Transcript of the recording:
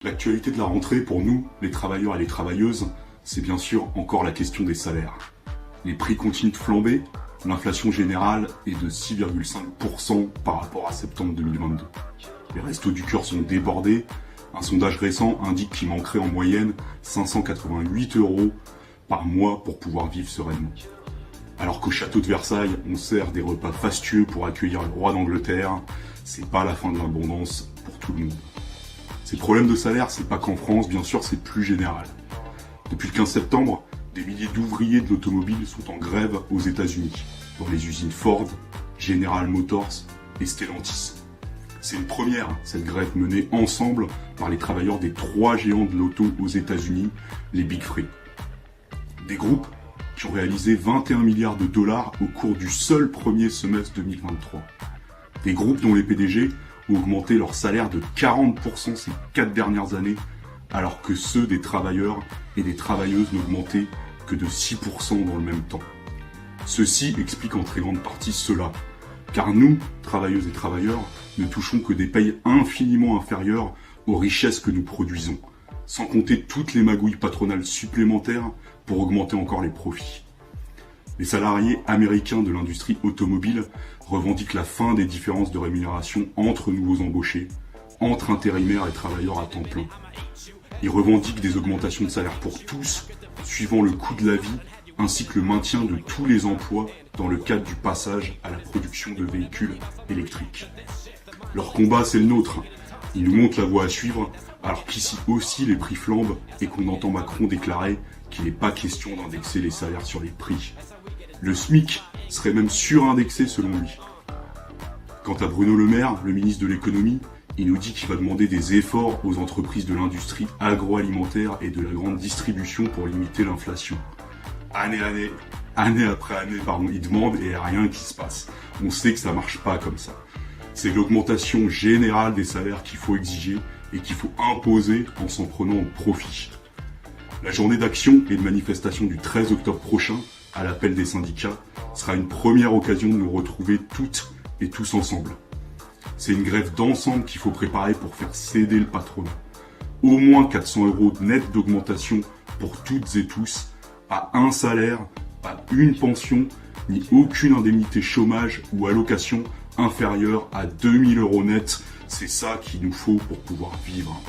L'actualité de la rentrée pour nous, les travailleurs et les travailleuses, c'est bien sûr encore la question des salaires. Les prix continuent de flamber, l'inflation générale est de 6,5% par rapport à septembre 2022. Les restos du cœur sont débordés, un sondage récent indique qu'il manquerait en moyenne 588 € par mois pour pouvoir vivre sereinement. Alors qu'au château de Versailles, on sert des repas fastueux pour accueillir le roi d'Angleterre, c'est pas la fin de l'abondance pour tout le monde. Ces problèmes de salaire, c'est pas qu'en France, bien sûr, c'est plus général. Depuis le 15 septembre, des milliers d'ouvriers de l'automobile sont en grève aux États-Unis, dans les usines Ford, General Motors et Stellantis. C'est une première, cette grève menée ensemble par les travailleurs des 3 géants de l'auto aux États-Unis, les Big Three. Des groupes qui ont réalisé 21 milliards de dollars au cours du seul premier semestre 2023. Des groupes dont les PDG ont augmenté leur salaire de 40% ces 4 dernières années, alors que ceux des travailleurs et des travailleuses n'augmentaient que de 6% dans le même temps. Ceci explique en très grande partie cela, car nous, travailleuses et travailleurs, ne touchons que des payes infiniment inférieures aux richesses que nous produisons, sans compter toutes les magouilles patronales supplémentaires pour augmenter encore les profits. Les salariés américains de l'industrie automobile revendiquent la fin des différences de rémunération entre nouveaux embauchés, entre intérimaires et travailleurs à temps plein. Ils revendiquent des augmentations de salaire pour tous, suivant le coût de la vie, ainsi que le maintien de tous les emplois dans le cadre du passage à la production de véhicules électriques. Leur combat, c'est le nôtre. Ils nous montrent la voie à suivre, alors qu'ici aussi les prix flambent et qu'on entend Macron déclarer qu'il n'est pas question d'indexer les salaires sur les prix. Le SMIC serait même surindexé selon lui. Quant à Bruno Le Maire, le ministre de l'économie, il nous dit qu'il va demander des efforts aux entreprises de l'industrie agroalimentaire et de la grande distribution pour limiter l'inflation. Année après année, il demande et il n'y a rien qui se passe. On sait que ça marche pas comme ça. C'est l'augmentation générale des salaires qu'il faut exiger et qu'il faut imposer en s'en prenant au profit. La journée d'action et de manifestation du 13 octobre prochain, à l'appel des syndicats, sera une première occasion de nous retrouver toutes et tous ensemble. C'est une grève d'ensemble qu'il faut préparer pour faire céder le patronat. Au moins 400 € net d'augmentation pour toutes et tous, pas un salaire, pas une pension, ni aucune indemnité chômage ou allocation inférieure à 2000 € net. C'est ça qu'il nous faut pour pouvoir vivre.